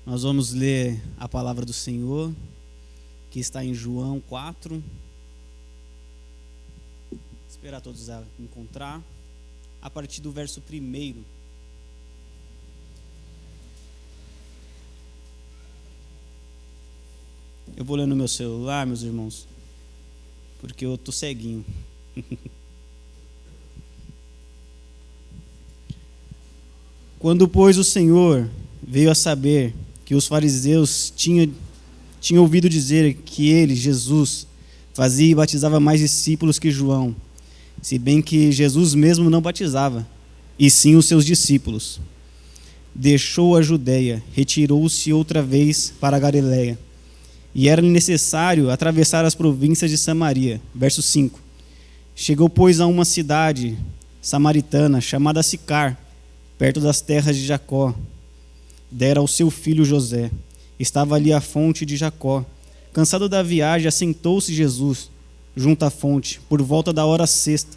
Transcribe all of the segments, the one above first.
Nós vamos ler a palavra do Senhor, que está em João 4. Esperar todos a encontrar. A partir do verso 1. Eu vou ler no meu celular, meus irmãos, porque eu estou ceguinho. Quando, pois, o Senhor veio a saber que os fariseus tinham ouvido dizer que ele, Jesus, fazia e batizava mais discípulos que João, se bem que Jesus mesmo não batizava, e sim os seus discípulos. Deixou a Judeia, retirou-se outra vez para a Galileia, e era necessário atravessar as províncias de Samaria. Verso 5. Chegou, pois, a uma cidade samaritana, chamada Sicar, perto das terras de Jacó. Dera ao seu filho José. Estava ali a fonte de Jacó. Cansado da viagem, assentou-se Jesus junto à fonte, por volta da hora sexta.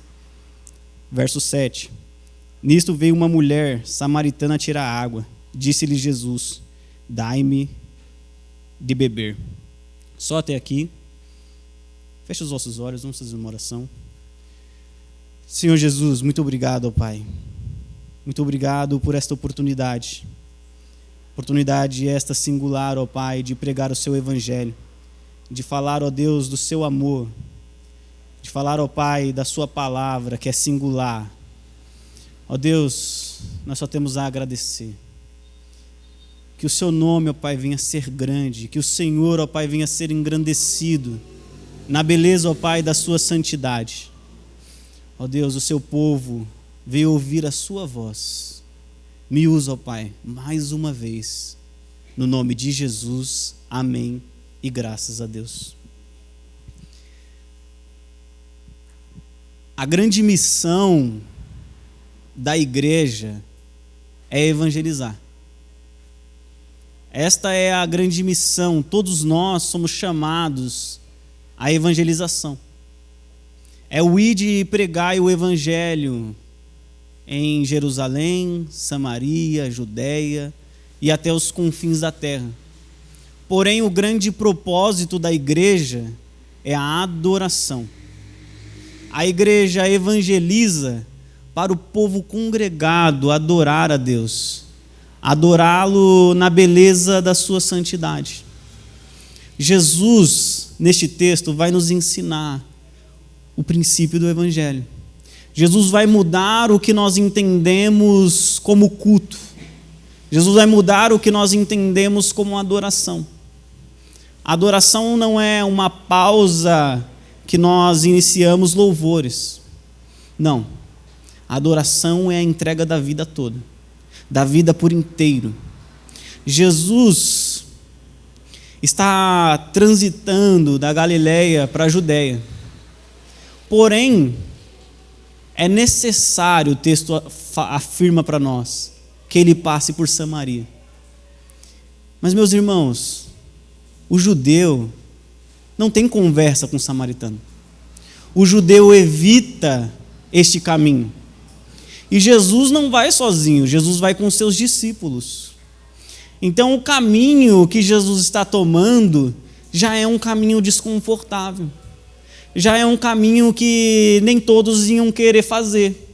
Verso 7. Nisto veio uma mulher samaritana tirar água. Disse-lhe Jesus: dai-me de beber. Só até aqui. Feche os vossos olhos, vamos fazer uma oração. Senhor Jesus, muito obrigado, ó Pai. Muito obrigado por esta oportunidade. Oportunidade esta singular, ó Pai, de pregar o seu evangelho, de falar, ó Deus, do seu amor, de falar, ó Pai, da sua palavra, que é singular. Ó Deus, nós só temos a agradecer. Que o seu nome, ó Pai, venha a ser grande, que o Senhor, ó Pai, venha a ser engrandecido na beleza, ó Pai, da sua santidade. Ó Deus, o seu povo veio ouvir a sua voz. Me usa, ó Pai, mais uma vez, no nome de Jesus, amém e graças a Deus. A grande missão da igreja é evangelizar. Esta é a grande missão, todos nós somos chamados à evangelização. É o ide e pregai o evangelho em Jerusalém, Samaria, Judeia e até os confins da terra. Porém, o grande propósito da igreja é a adoração. A igreja evangeliza para o povo congregado adorar a Deus, adorá-lo na beleza da sua santidade. Jesus, neste texto, vai nos ensinar o princípio do evangelho. Jesus vai mudar o que nós entendemos como culto. Jesus vai mudar o que nós entendemos como adoração. A adoração não é uma pausa que nós iniciamos louvores. Não. A adoração é a entrega da vida toda, da vida por inteiro. Jesus está transitando da Galileia para a Judeia. Porém, é necessário, o texto afirma para nós, que ele passe por Samaria. Mas, meus irmãos, o judeu não tem conversa com o samaritano. O judeu evita este caminho. E Jesus não vai sozinho, Jesus vai com seus discípulos. Então, o caminho que Jesus está tomando já é um caminho desconfortável. Já é um caminho que nem todos iam querer fazer.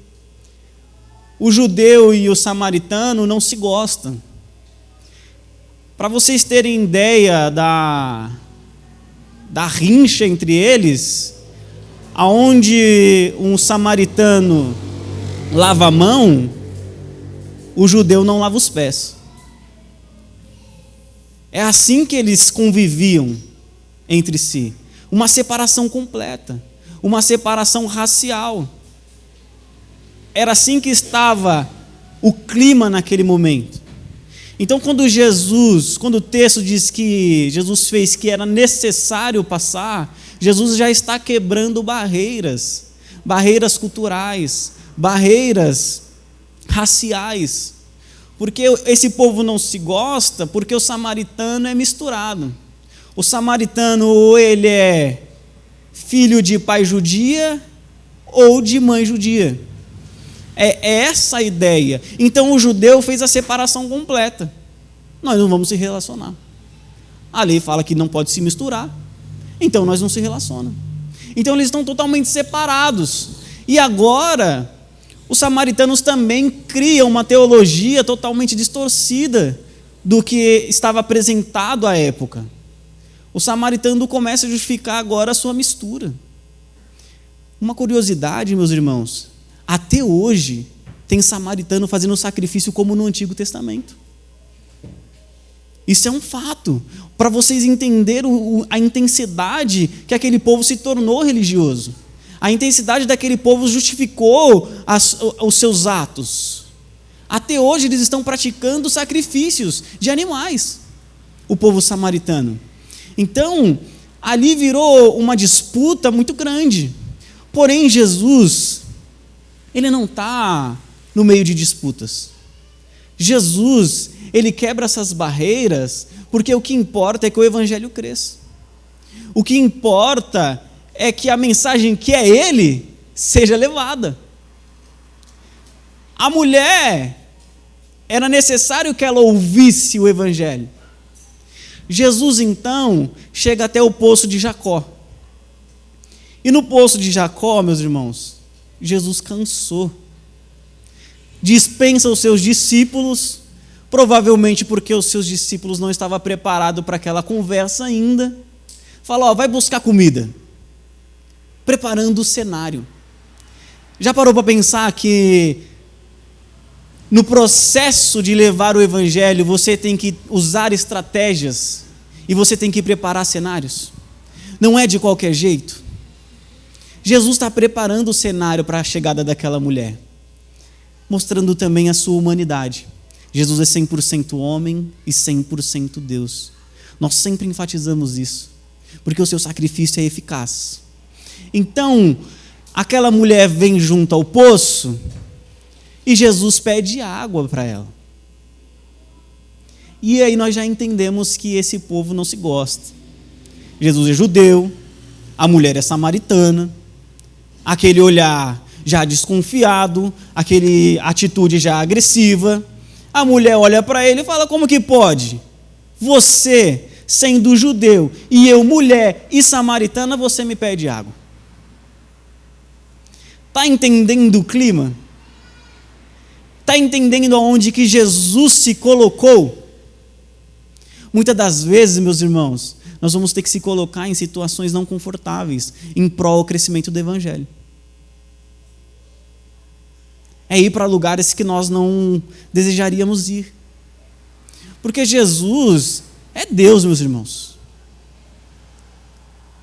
O judeu e o samaritano não se gostam. Para vocês terem ideia da rincha entre eles, aonde um samaritano lava a mão, o judeu não lava os pés. É assim que eles conviviam entre si. Uma separação completa, uma separação racial. Era assim que estava o clima naquele momento. Então, quando o texto diz que Jesus fez que era necessário passar, Jesus já está quebrando barreiras culturais, barreiras raciais. Porque esse povo não se gosta, porque o samaritano é misturado. O samaritano, ou ele é filho de pai judia, ou de mãe judia. É essa a ideia. Então o judeu fez a separação completa. Nós não vamos se relacionar. A lei fala que não pode se misturar, então nós não se relacionamos. Então eles estão totalmente separados. E agora, os samaritanos também criam uma teologia totalmente distorcida do que estava apresentado à época. O samaritano começa a justificar agora a sua mistura. Uma curiosidade, meus irmãos, até hoje tem samaritano fazendo sacrifício como no Antigo Testamento. Isso é um fato, para vocês entenderem a intensidade que aquele povo se tornou religioso. A intensidade daquele povo justificou os seus atos. Até hoje eles estão praticando sacrifícios de animais, o povo samaritano. Então, ali virou uma disputa muito grande. Porém, Jesus, ele não está no meio de disputas. Jesus, ele quebra essas barreiras, porque o que importa é que o evangelho cresça. O que importa é que a mensagem que é ele seja levada. A mulher, era necessário que ela ouvisse o evangelho. Jesus, então, chega até o poço de Jacó. E no poço de Jacó, meus irmãos, Jesus cansou. Dispensa os seus discípulos, provavelmente porque os seus discípulos não estavam preparados para aquela conversa ainda. Fala, vai buscar comida. Preparando o cenário. Já parou para pensar que no processo de levar o evangelho, você tem que usar estratégias e você tem que preparar cenários? Não é de qualquer jeito. Jesus está preparando o cenário para a chegada daquela mulher, mostrando também a sua humanidade. Jesus é 100% homem e 100% Deus. Nós sempre enfatizamos isso, porque o seu sacrifício é eficaz. Então, aquela mulher vem junto ao poço e Jesus pede água para ela. E aí nós já entendemos que esse povo não se gosta. Jesus é judeu, a mulher é samaritana, aquele olhar já desconfiado, aquele atitude já agressiva. A mulher olha para ele e fala, como que pode? Você, sendo judeu, e eu, mulher e samaritana, você me pede água. Está entendendo o clima? Está entendendo aonde que Jesus se colocou? Muitas das vezes, meus irmãos, nós vamos ter que se colocar em situações não confortáveis, em prol do crescimento do evangelho. É ir para lugares que nós não desejaríamos ir. Porque Jesus é Deus, meus irmãos.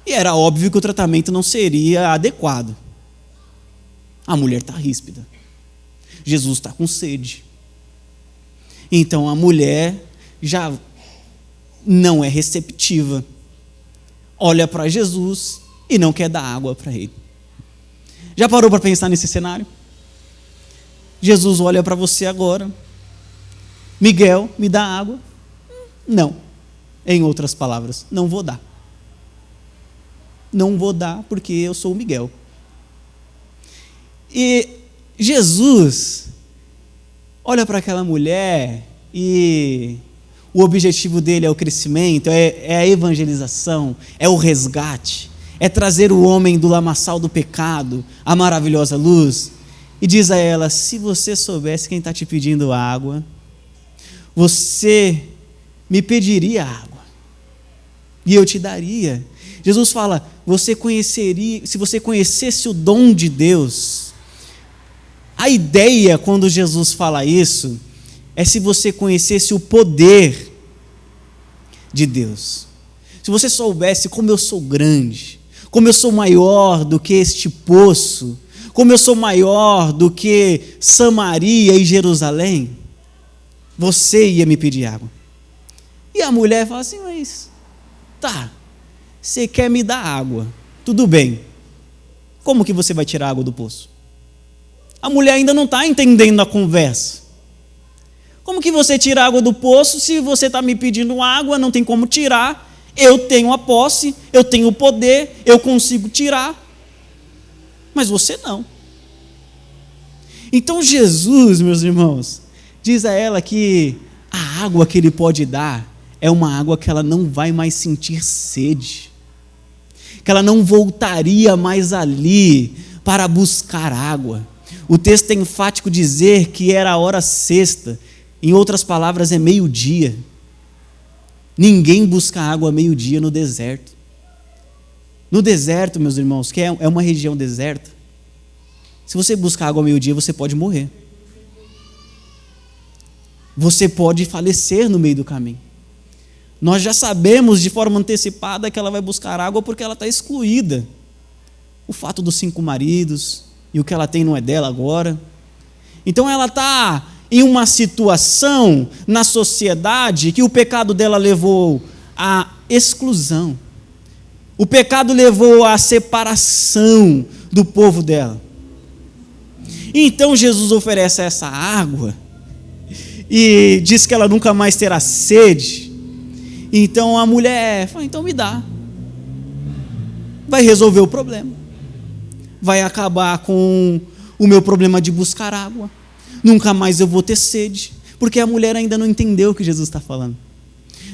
E era óbvio que o tratamento não seria adequado. A mulher está ríspida. Jesus está com sede. Então a mulher já não é receptiva. Olha para Jesus e não quer dar água para ele. Já parou para pensar nesse cenário? Jesus olha para você agora. Miguel, me dá água? Não. Em outras palavras, não vou dar. Não vou dar porque eu sou o Miguel. E Jesus olha para aquela mulher e o objetivo dele é o crescimento, é a evangelização, é o resgate, é trazer o homem do lamaçal do pecado à maravilhosa luz. E diz a ela, se você soubesse quem está te pedindo água, você me pediria água e eu te daria. Jesus fala, se você conhecesse o dom de Deus. A ideia, quando Jesus fala isso, é se você conhecesse o poder de Deus. Se você soubesse como eu sou grande, como eu sou maior do que este poço, como eu sou maior do que Samaria e Jerusalém, você ia me pedir água. E a mulher fala assim, mas tá, você quer me dar água, tudo bem. Como que você vai tirar água do poço? A mulher ainda não está entendendo a conversa. Como que você tira água do poço se você está me pedindo água, não tem como tirar, eu tenho a posse, eu tenho o poder, eu consigo tirar. mas você não. Então Jesus, meus irmãos, diz a ela que a água que ele pode dar é uma água que ela não vai mais sentir sede, que ela não voltaria mais ali para buscar água. O texto é enfático dizer que era a hora sexta, em outras palavras é meio-dia. Ninguém busca água meio-dia no deserto. No deserto, meus irmãos, que é uma região deserta, se você buscar água meio-dia, você pode morrer. Você pode falecer no meio do caminho. Nós já sabemos de forma antecipada que ela vai buscar água porque ela está excluída. O fato dos 5 maridos e o que ela tem não é dela agora. Então ela está em uma situação na sociedade que o pecado dela levou à exclusão. O pecado levou à separação do povo dela. Então Jesus oferece essa água e diz que ela nunca mais terá sede. Então a mulher fala, então me dá. Vai resolver o problema. Vai acabar com o meu problema de buscar água. Nunca mais eu vou ter sede. Porque a mulher ainda não entendeu o que Jesus está falando.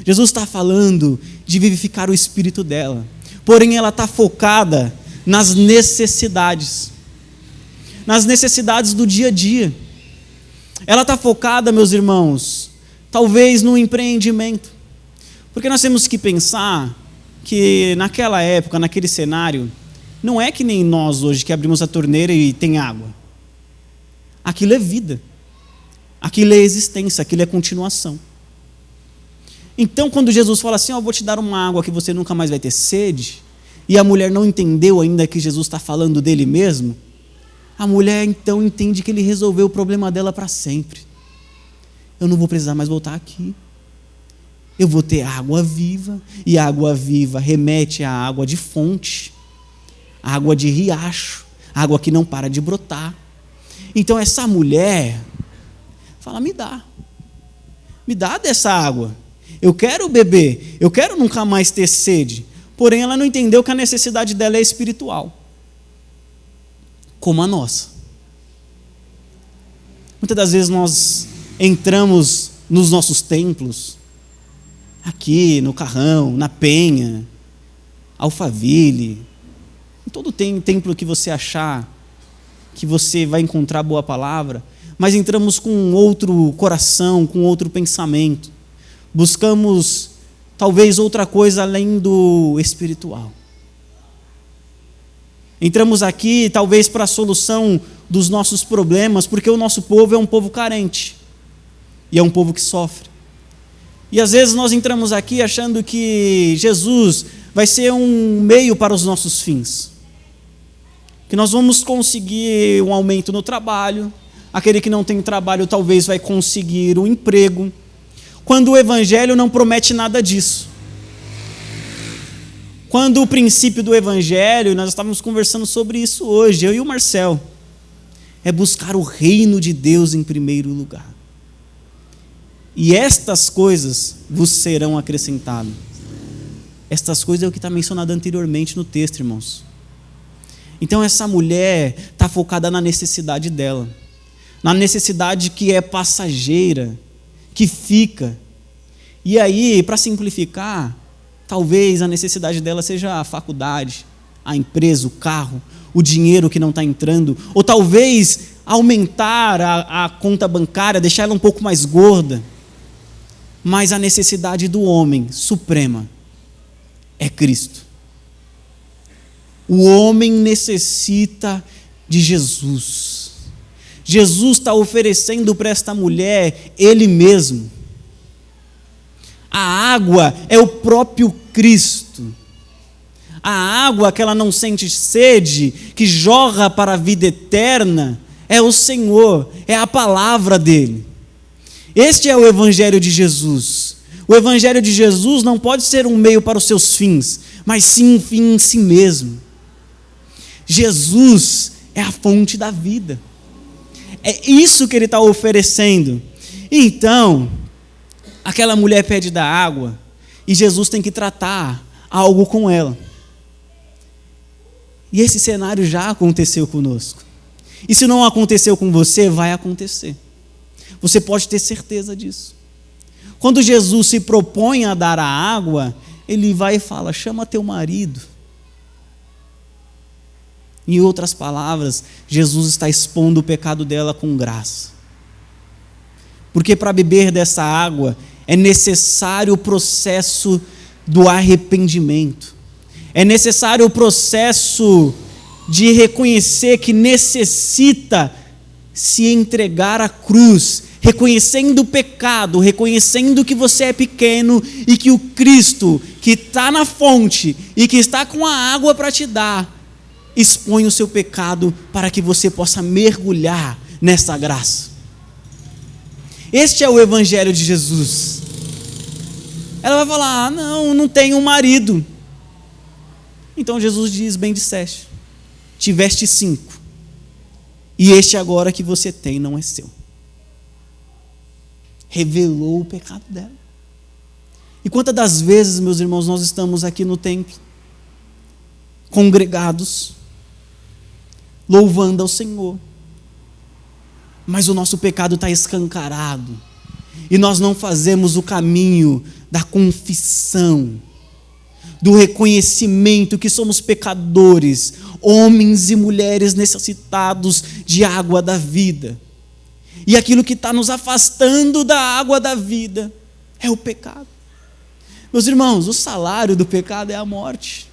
Jesus está falando de vivificar o espírito dela. Porém ela está focada nas necessidades. Nas necessidades do dia a dia. Ela está focada, meus irmãos, talvez no empreendimento. Porque nós temos que pensar que naquela época, naquele cenário, não é que nem nós hoje que abrimos a torneira e tem água. Aquilo é vida. Aquilo é existência, aquilo é continuação. Então, quando Jesus fala assim, vou te dar uma água que você nunca mais vai ter sede, e a mulher não entendeu ainda que Jesus está falando dele mesmo, a mulher então entende que ele resolveu o problema dela para sempre. Eu não vou precisar mais voltar aqui. Eu vou ter água viva, e a água viva remete à água de fonte, água de riacho, água que não para de brotar. Então essa mulher fala, me dá dessa água. Eu quero beber, eu quero nunca mais ter sede. Porém ela não entendeu que a necessidade dela é espiritual, como a nossa. Muitas das vezes nós entramos nos nossos templos, aqui no Carrão, na Penha, Alphaville, em todo templo que você achar que você vai encontrar boa palavra, mas entramos com outro coração, com outro pensamento, buscamos talvez outra coisa além do espiritual. Entramos aqui talvez para a solução dos nossos problemas, porque o nosso povo é um povo carente, e é um povo que sofre. E às vezes nós entramos aqui achando que Jesus vai ser um meio para os nossos fins. Que nós vamos conseguir um aumento no trabalho, aquele que não tem trabalho talvez vai conseguir um emprego, quando o Evangelho não promete nada disso. Quando o princípio do Evangelho, nós estávamos conversando sobre isso hoje, eu e o Marcel, é buscar o reino de Deus em primeiro lugar. E estas coisas vos serão acrescentadas. Estas coisas é o que está mencionado anteriormente no texto, irmãos. Então essa mulher está focada na necessidade dela, na necessidade que é passageira, que fica. E aí, para simplificar, talvez a necessidade dela seja a faculdade, a empresa, o carro, o dinheiro que não está entrando, ou talvez aumentar a conta bancária, deixar ela um pouco mais gorda. Mas a necessidade do homem suprema é Cristo. O homem necessita de Jesus. Jesus está oferecendo para esta mulher Ele mesmo. A água é o próprio Cristo. A água que ela não sente sede, que jorra para a vida eterna, é o Senhor, é a palavra dEle. Este é o Evangelho de Jesus. O Evangelho de Jesus não pode ser um meio para os seus fins, mas sim um fim em si mesmo. Jesus é a fonte da vida. É isso que Ele está oferecendo. Então, aquela mulher pede da água e Jesus tem que tratar algo com ela. E esse cenário já aconteceu conosco. E se não aconteceu com você, vai acontecer. Você pode ter certeza disso. Quando Jesus se propõe a dar a água, ele vai e fala: chama teu marido. Em outras palavras, Jesus está expondo o pecado dela com graça. Porque para beber dessa água é necessário o processo do arrependimento. É necessário o processo de reconhecer que necessita se entregar à cruz, reconhecendo o pecado, reconhecendo que você é pequeno e que o Cristo, que está na fonte e que está com a água para te dar, expõe o seu pecado para que você possa mergulhar nessa graça. Este é o Evangelho de Jesus. Ela vai falar: não tenho um marido. Então Jesus diz: bem disseste, tiveste 5, e este agora que você tem não é seu. Revelou o pecado dela. E quantas das vezes, meus irmãos, nós estamos aqui no templo, congregados, louvando ao Senhor, mas o nosso pecado está escancarado, e nós não fazemos o caminho da confissão, do reconhecimento que somos pecadores, homens e mulheres necessitados de água da vida. E aquilo que está nos afastando da água da vida é o pecado. Meus irmãos, o salário do pecado é a morte.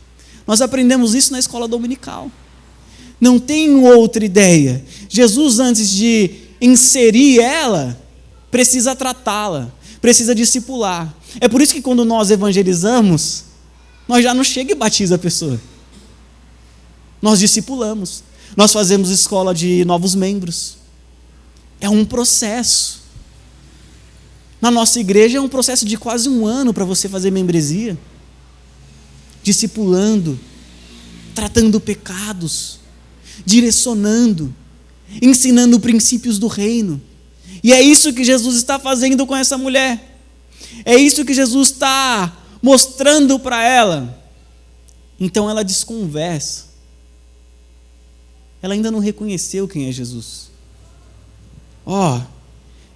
Nós aprendemos isso na escola dominical. Não tem outra ideia. Jesus, antes de inserir ela, precisa tratá-la, precisa discipular. É por isso que quando nós evangelizamos, nós já não chega e batiza a pessoa. Nós discipulamos. Nós fazemos escola de novos membros. É um processo. Na nossa igreja é um processo de quase 1 ano para você fazer membresia. Discipulando, tratando pecados, direcionando, ensinando princípios do reino. E é isso que Jesus está fazendo com essa mulher. É isso que Jesus está mostrando para ela. Então ela desconversa. Ela ainda não reconheceu quem é Jesus.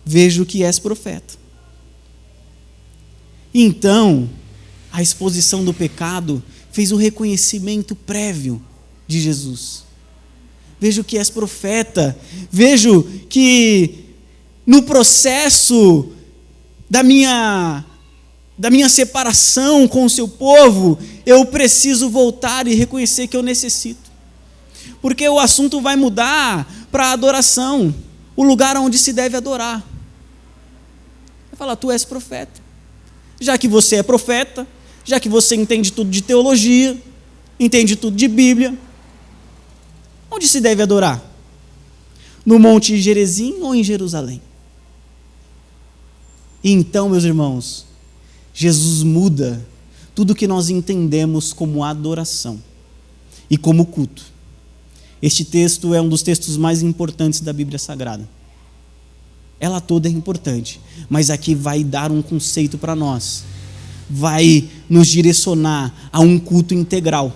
Vejo que és profeta. Então, a exposição do pecado fez o reconhecimento prévio de Jesus. Vejo que és profeta. Vejo que no processo da minha separação com o seu povo, eu preciso voltar e reconhecer que eu necessito. Porque o assunto vai mudar para a adoração, o lugar onde se deve adorar. Vai falar: tu és profeta. Já que você é profeta, já que você entende tudo de teologia, entende tudo de Bíblia, onde se deve adorar? No Monte Gerizim ou em Jerusalém? E então, meus irmãos, Jesus muda tudo que nós entendemos como adoração e como culto. Este texto é um dos textos mais importantes da Bíblia Sagrada. Ela toda é importante, mas aqui vai dar um conceito para nós. Vai nos direcionar a um culto integral.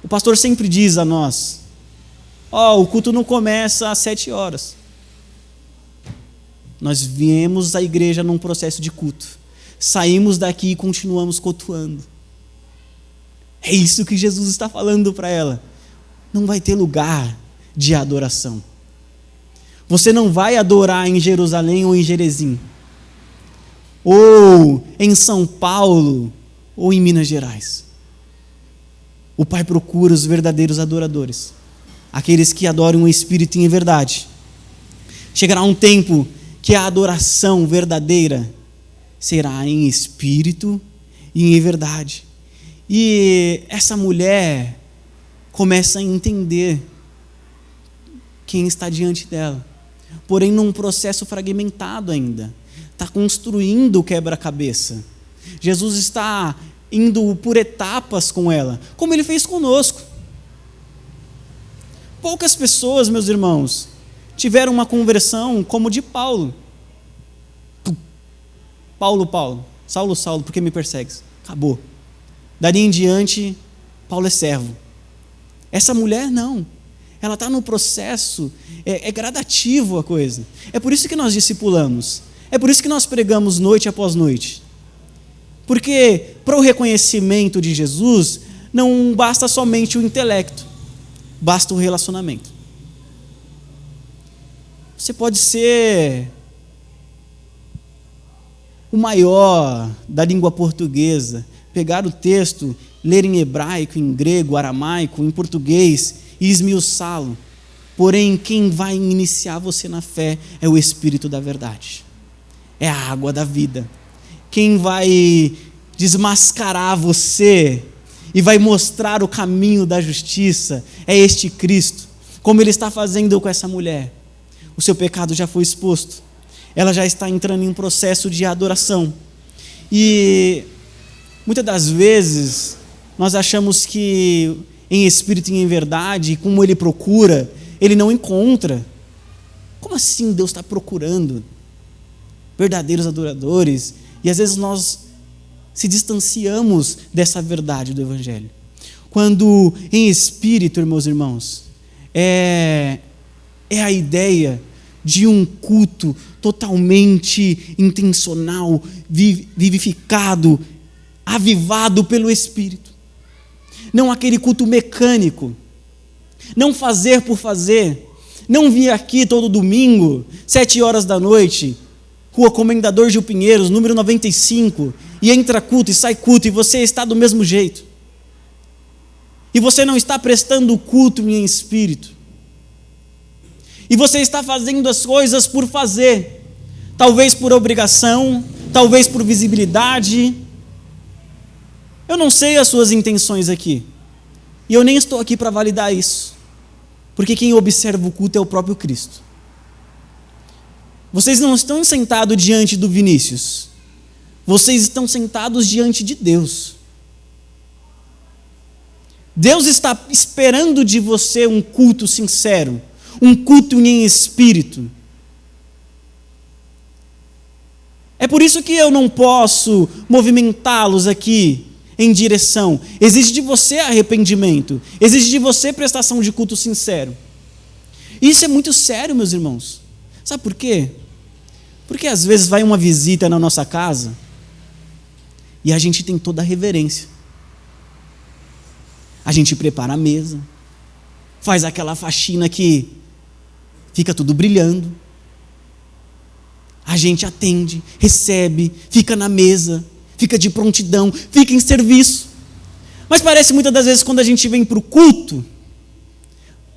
O pastor sempre diz a nós: o culto não começa às 7 horas. Nós viemos à igreja num processo de culto. Saímos daqui e continuamos cultuando. É isso que Jesus está falando para ela. Não vai ter lugar de adoração. Você não vai adorar em Jerusalém ou em Gerizim, ou em São Paulo, ou em Minas Gerais. O Pai procura os verdadeiros adoradores, aqueles que adoram o Espírito em verdade. Chegará um tempo que a adoração verdadeira será em espírito e em verdade. E essa mulher começa a entender quem está diante dela, porém num processo fragmentado ainda. Está construindo o quebra-cabeça. Jesus está indo por etapas com ela, como ele fez conosco. Poucas pessoas, meus irmãos, tiveram uma conversão como de Paulo. Paulo, Saulo, Saulo, por que me persegues? Acabou. Dali em diante, Paulo é servo. Essa mulher não. Ela está no processo, é gradativo a coisa. É por isso que nós discipulamos. É por isso que nós pregamos noite após noite. Porque para o reconhecimento de Jesus, não basta somente o intelecto, basta o relacionamento. Você pode ser o maior da língua portuguesa, pegar o texto, ler em hebraico, em grego, aramaico, em português e esmiuçá-lo. Porém, quem vai iniciar você na fé é o Espírito da verdade. É a água da vida. Quem vai desmascarar você e vai mostrar o caminho da justiça é este Cristo, como Ele está fazendo com essa mulher. O seu pecado já foi exposto. Ela já está entrando em um processo de adoração. E muitas das vezes nós achamos que em espírito e em verdade, como Ele procura, Ele não encontra. Como assim Deus está procurando verdadeiros adoradores? E às vezes nós se distanciamos dessa verdade do Evangelho. Quando em espírito, meus irmãos, é a ideia de um culto totalmente intencional, vivificado, avivado pelo Espírito. Não aquele culto mecânico, não fazer por fazer, não vir aqui todo domingo, 7 horas da noite, Rua Comendador Gil Pinheiros, número 95, e entra culto e sai culto, e você está do mesmo jeito. E você não está prestando culto em espírito. E você está fazendo as coisas por fazer, talvez por obrigação, talvez por visibilidade. Eu não sei as suas intenções aqui, e eu nem estou aqui para validar isso, porque quem observa o culto é o próprio Cristo. Vocês não estão sentados diante do Vinícius, vocês estão sentados diante de Deus. Deus está esperando de você um culto sincero, um culto em espírito. É por isso que eu não posso movimentá-los aqui em direção. Exige de você arrependimento, exige de você prestação de culto sincero. Isso é muito sério, meus irmãos. Sabe por quê? Porque às vezes vai uma visita na nossa casa e a gente tem toda a reverência. A gente prepara a mesa, faz aquela faxina que fica tudo brilhando. A gente atende, recebe, fica na mesa, fica de prontidão, fica em serviço. Mas parece muitas das vezes quando a gente vem para o culto,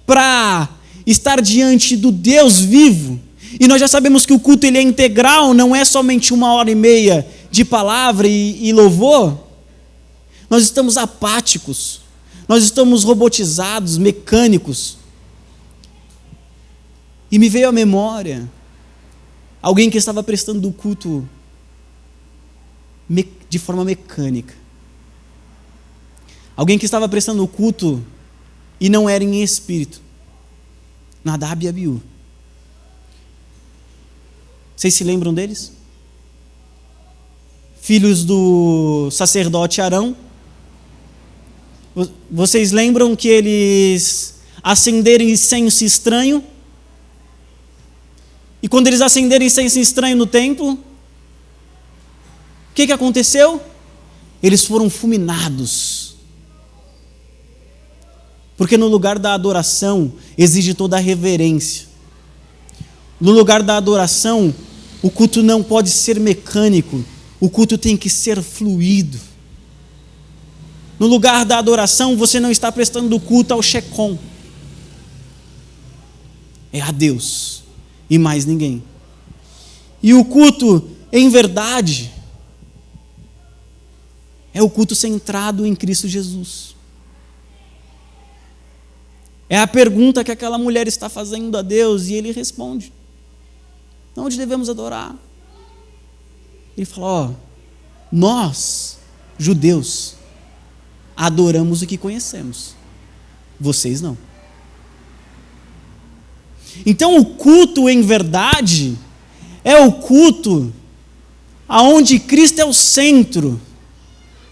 para estar diante do Deus vivo, e nós já sabemos que o culto ele é integral, não é somente 1h30 de palavra e louvor. Nós estamos apáticos, nós estamos robotizados, mecânicos. E me veio à memória alguém que estava prestando o culto de forma mecânica. Alguém que estava prestando o culto e não era em espírito. Nadab e Abiú. Vocês se lembram deles? Filhos do sacerdote Arão. Vocês lembram que eles acenderam incenso estranho? E quando eles acenderam incenso estranho no templo, o que aconteceu? Eles foram fulminados. Porque no lugar da adoração exige toda a reverência. No lugar da adoração, o culto não pode ser mecânico, o culto tem que ser fluido. No lugar da adoração, você não está prestando culto ao Shecom. É a Deus e mais ninguém. E o culto, em verdade, é o culto centrado em Cristo Jesus. É a pergunta que aquela mulher está fazendo a Deus e Ele responde. Onde devemos adorar? Ele fala, nós, judeus, adoramos o que conhecemos. Vocês não. Então o culto em verdade é o culto aonde Cristo é o centro,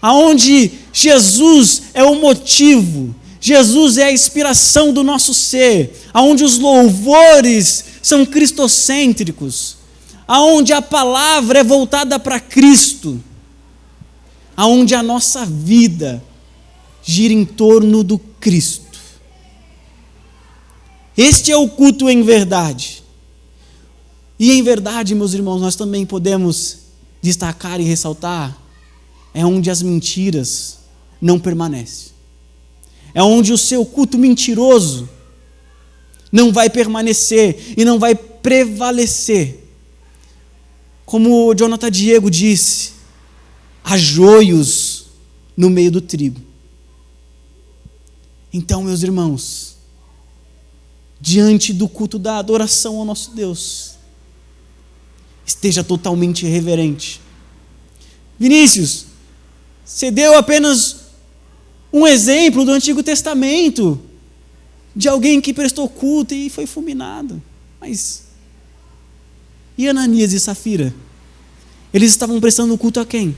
aonde Jesus é o motivo, Jesus é a inspiração do nosso ser, aonde os louvores são cristocêntricos, aonde a palavra é voltada para Cristo, aonde a nossa vida gira em torno do Cristo. Este é o culto em verdade. E em verdade, meus irmãos, nós também podemos destacar e ressaltar, é onde as mentiras não permanecem. É onde o seu culto mentiroso não vai permanecer e não vai prevalecer. Como o Jonathan Diego disse, há joios no meio do trigo. Então, meus irmãos, diante do culto da adoração ao nosso Deus, esteja totalmente reverente. Vinícius, você deu apenas um exemplo do Antigo Testamento, de alguém que prestou culto e foi fulminado. Mas, e Ananias e Safira? Eles estavam prestando culto a quem?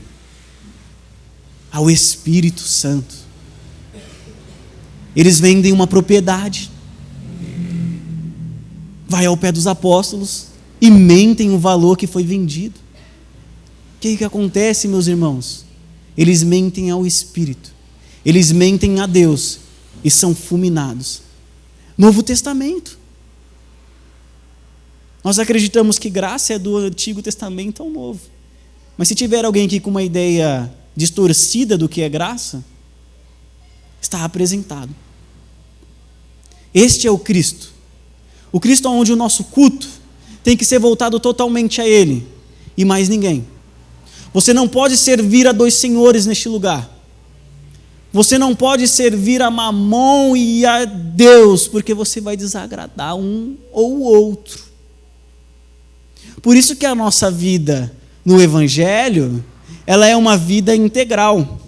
Ao Espírito Santo. Eles vendem uma propriedade, vai ao pé dos apóstolos e mentem o valor que foi vendido. O que acontece, meus irmãos? Eles mentem ao Espírito, eles mentem a Deus e são fulminados. Novo Testamento. Nós acreditamos que graça é do Antigo Testamento ao Novo. Mas se tiver alguém aqui com uma ideia distorcida do que é graça, está apresentado. Este é o Cristo. O Cristo onde o nosso culto tem que ser voltado totalmente a Ele e mais ninguém. Você não pode servir a dois senhores neste lugar. Você não pode servir a Mamon e a Deus, porque você vai desagradar um ou o outro. Por isso que a nossa vida no Evangelho, ela é uma vida integral.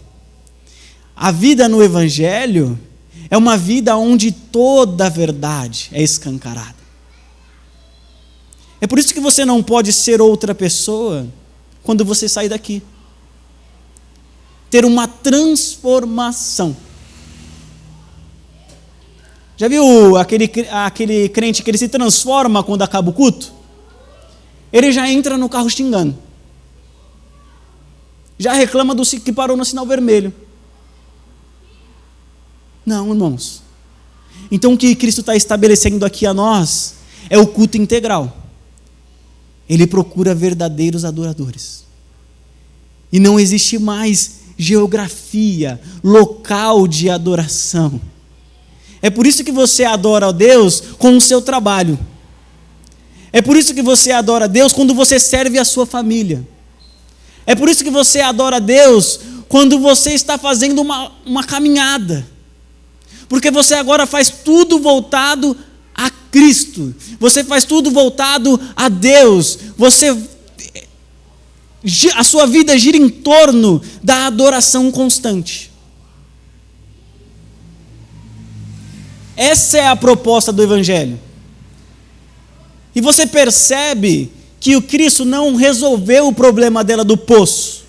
A vida no Evangelho é uma vida onde toda a verdade é escancarada. É por isso que você não pode ser outra pessoa quando você sair daqui. Ter uma transformação. Já viu aquele crente que ele se transforma quando acaba o culto? Ele já entra no carro xingando. Já reclama do que parou no sinal vermelho. Não, irmãos. Então o que Cristo está estabelecendo aqui a nós é o culto integral. Ele procura verdadeiros adoradores. E não existe mais geografia, local de adoração. É por isso que você adora a Deus com o seu trabalho. É por isso que você adora a Deus quando você serve a sua família. É por isso que você adora a Deus quando você está fazendo uma caminhada. Porque você agora faz tudo voltado a Cristo. Você faz tudo voltado a Deus. A sua vida gira em torno da adoração constante. Essa é a proposta do Evangelho. E você percebe que o Cristo não resolveu o problema dela do poço.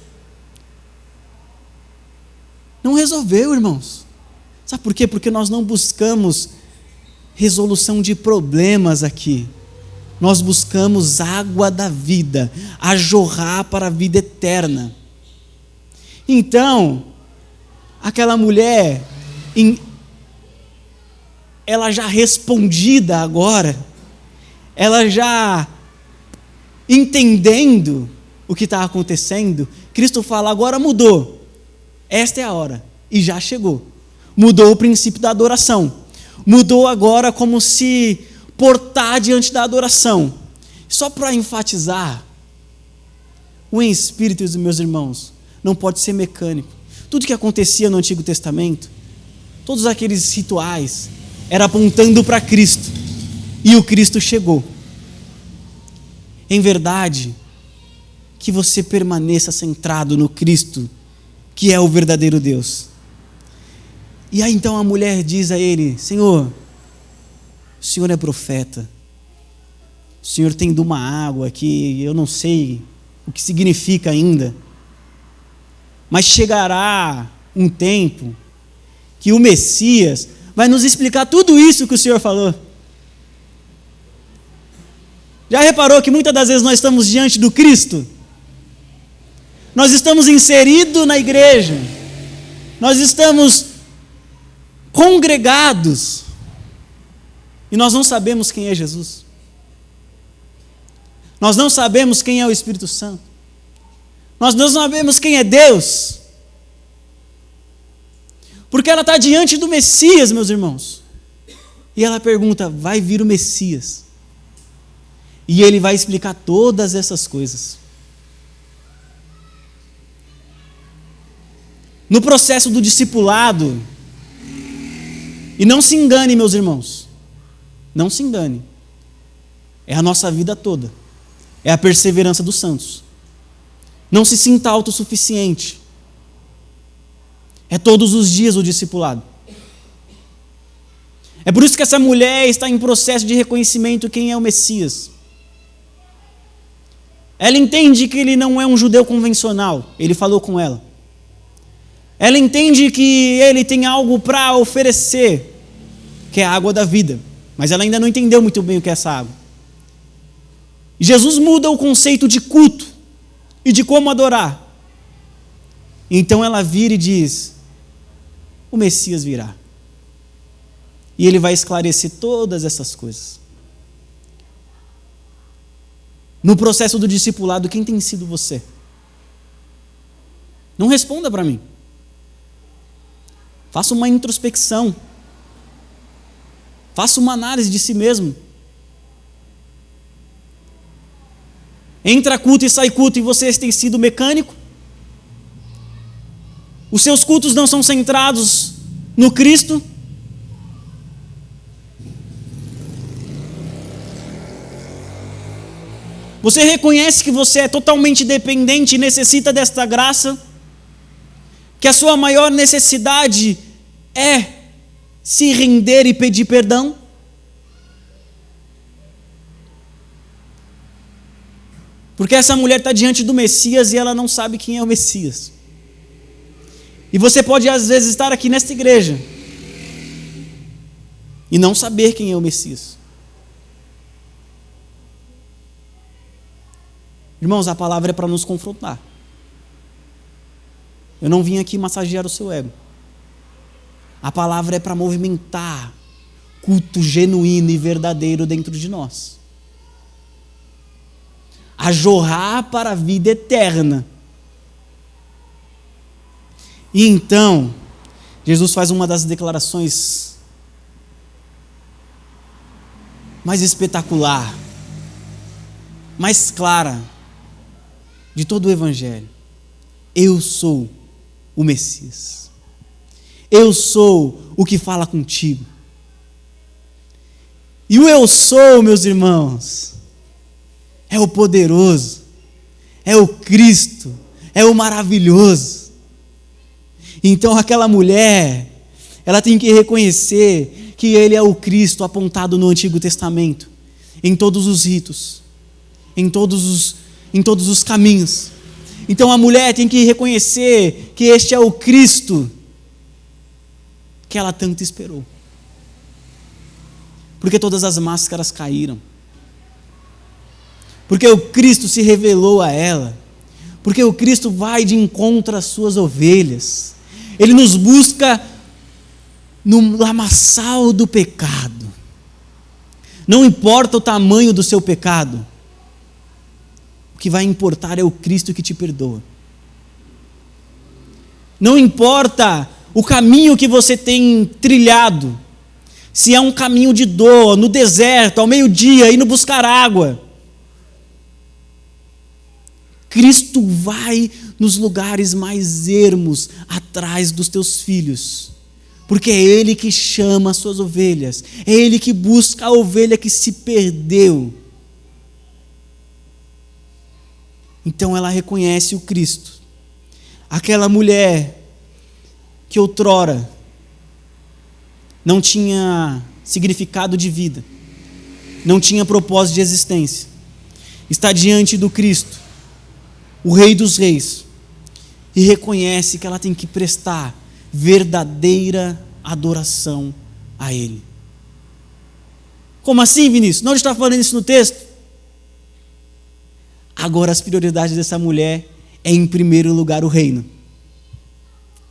Não resolveu, irmãos. Sabe por quê? Porque nós não buscamos resolução de problemas aqui. Nós buscamos água da vida, a jorrar para a vida eterna. Então, aquela mulher, ela já respondida agora, ela já entendendo o que está acontecendo, Cristo fala, agora mudou, esta é a hora, e já chegou. Mudou o princípio da adoração, mudou agora como se portar diante da adoração. Só para enfatizar, o em espírito, meus irmãos, não pode ser mecânico. Tudo que acontecia no Antigo Testamento, todos aqueles rituais, era apontando para Cristo, e o Cristo chegou. Em verdade, que você permaneça centrado no Cristo, que é o verdadeiro Deus. E aí então a mulher diz a ele, Senhor, o Senhor é profeta, o Senhor tem de uma água que eu não sei o que significa ainda, mas chegará um tempo que o Messias vai nos explicar tudo isso que o Senhor falou. Já reparou que muitas das vezes nós estamos diante do Cristo? Nós estamos inseridos na igreja, nós estamos congregados e nós não sabemos quem é Jesus. Nós não sabemos quem é o Espírito Santo. Nós não sabemos quem é Deus. Porque ela está diante do Messias, meus irmãos. E ela pergunta: vai vir o Messias? E ele vai explicar todas essas coisas. No processo do discipulado, e não se engane, meus irmãos, não se engane, é a nossa vida toda, é a perseverança dos santos. Não se sinta autossuficiente, é todos os dias o discipulado. É por isso que essa mulher está em processo de reconhecimento quem é o Messias. Ela entende que ele não é um judeu convencional, ele falou com ela. Ela entende que ele tem algo para oferecer, que é a água da vida, mas ela ainda não entendeu muito bem o que é essa água. E Jesus muda o conceito de culto e de como adorar. Então ela vira e diz: o Messias virá. E ele vai esclarecer todas essas coisas. No processo do discipulado, quem tem sido você? Não responda para mim. Faça uma introspecção. Faça uma análise de si mesmo. Entra culto e sai culto e você tem sido mecânico? Os seus cultos não são centrados no Cristo? Você reconhece que você é totalmente dependente e necessita desta graça? Que a sua maior necessidade é se render e pedir perdão? Porque essa mulher está diante do Messias e ela não sabe quem é o Messias. E você pode às vezes estar aqui nesta igreja e não saber quem é o Messias. Irmãos, a palavra é para nos confrontar. Eu não vim aqui massagear o seu ego. A palavra é para movimentar culto genuíno e verdadeiro dentro de nós. A jorrar para a vida eterna. E então, Jesus faz uma das declarações mais espetacular, mais clara de todo o Evangelho. Eu sou o Messias. Eu sou o que fala contigo. E o eu sou, meus irmãos, é o poderoso, é o Cristo, é o maravilhoso. Então aquela mulher, ela tem que reconhecer que ele é o Cristo apontado no Antigo Testamento, em todos os ritos, em todos os caminhos. Então a mulher tem que reconhecer que este é o Cristo que ela tanto esperou. Porque todas as máscaras caíram. Porque o Cristo se revelou a ela. Porque o Cristo vai de encontro às suas ovelhas. Ele nos busca no lamaçal do pecado. Não importa o tamanho do seu pecado. O que vai importar é o Cristo que te perdoa. Não importa o caminho que você tem trilhado, se é um caminho de dor, no deserto, ao meio-dia, indo buscar água. Cristo vai nos lugares mais ermos, atrás dos teus filhos, porque é Ele que chama as suas ovelhas, é Ele que busca a ovelha que se perdeu. Então ela reconhece o Cristo. Aquela mulher que outrora não tinha significado de vida, não tinha propósito de existência, está diante do Cristo, o Rei dos Reis, e reconhece que ela tem que prestar verdadeira adoração a Ele. Como assim, Vinícius? Não está falando isso no texto? Agora as prioridades dessa mulher é, em primeiro lugar, o reino.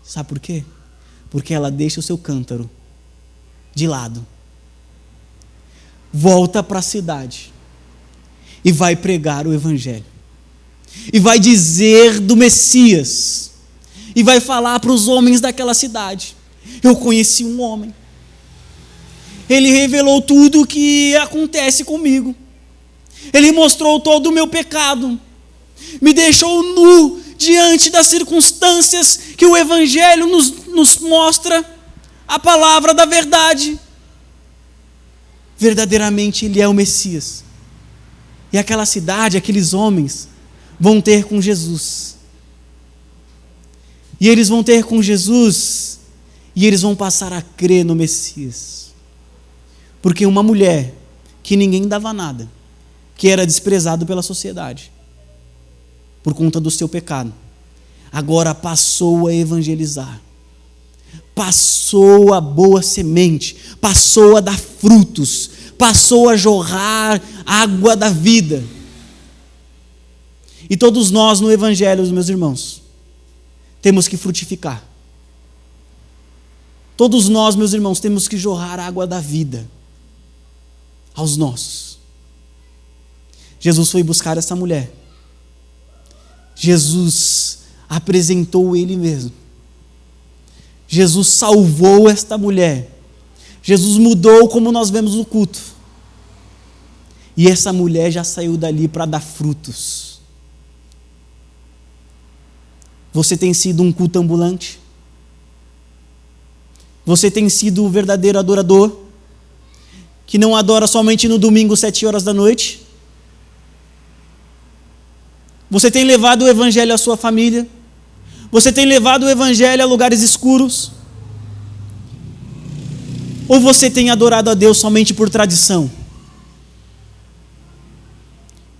Sabe por quê? Porque ela deixa o seu cântaro de lado, volta para a cidade e vai pregar o evangelho, e vai dizer do Messias, e vai falar para os homens daquela cidade: eu conheci um homem, ele revelou tudo o que acontece comigo, ele mostrou todo o meu pecado, me deixou nu diante das circunstâncias que o evangelho nos mostra, a palavra da verdade. Verdadeiramente ele é o Messias. E aquela cidade, aqueles homens vão ter com Jesus. E eles vão ter com Jesus, e eles vão passar a crer no Messias. Porque uma mulher que ninguém dava nada, que era desprezado pela sociedade por conta do seu pecado, agora passou a evangelizar, passou a boa semente, passou a dar frutos, passou a jorrar água da vida. E todos nós no evangelho, meus irmãos, temos que frutificar. Todos nós, meus irmãos, temos que jorrar água da vida aos nossos. Jesus foi buscar essa mulher. Jesus apresentou Ele mesmo. Jesus salvou esta mulher. Jesus mudou como nós vemos no culto. E essa mulher já saiu dali para dar frutos. Você tem sido um culto ambulante? Você tem sido o verdadeiro adorador, que não adora somente no domingo, 7 horas da noite? Você tem levado o evangelho à sua família? Você tem levado o evangelho a lugares escuros? Ou você tem adorado a Deus somente por tradição?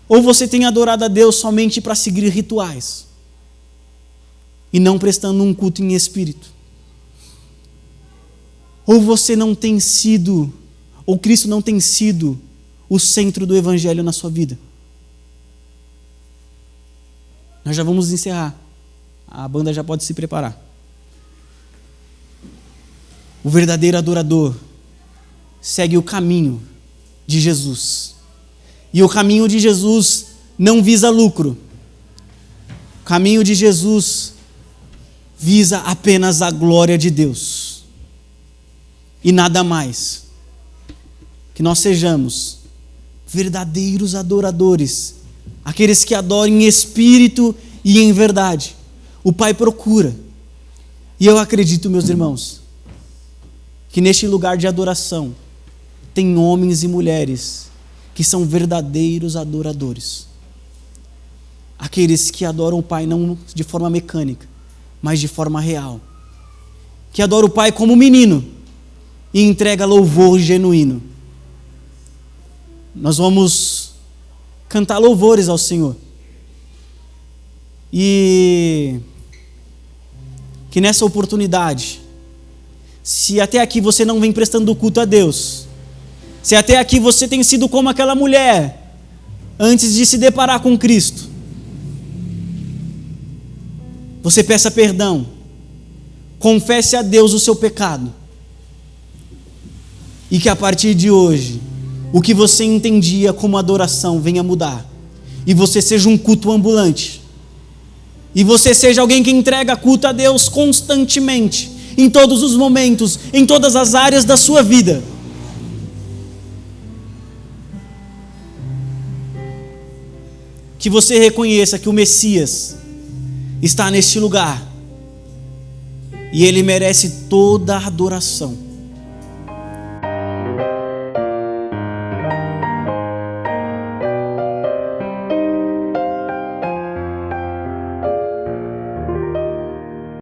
Ou você tem adorado a Deus somente para seguir rituais e não prestando um culto em espírito? Ou você não tem sido, ou Cristo não tem sido o centro do evangelho na sua vida? Nós já vamos encerrar. A banda já pode se preparar. O verdadeiro adorador segue o caminho de Jesus. E o caminho de Jesus não visa lucro. O caminho de Jesus visa apenas a glória de Deus. E nada mais. Que nós sejamos verdadeiros adoradores, aqueles que adoram em espírito e em verdade. O Pai procura. E eu acredito, meus irmãos, que neste lugar de adoração tem homens e mulheres que são verdadeiros adoradores. Aqueles que adoram o Pai não de forma mecânica, mas de forma real. Que adoram o Pai como menino e entrega louvor genuíno. Nós vamos cantar louvores ao Senhor. E que nessa oportunidade, se até aqui você não vem prestando culto a Deus, se até aqui você tem sido como aquela mulher antes de se deparar com Cristo, você peça perdão, confesse a Deus o seu pecado, e que a partir de hoje o que você entendia como adoração venha mudar, e você seja um culto ambulante, e você seja alguém que entrega culto a Deus constantemente, em todos os momentos, em todas as áreas da sua vida. Que você reconheça que o Messias está neste lugar, e Ele merece toda a adoração.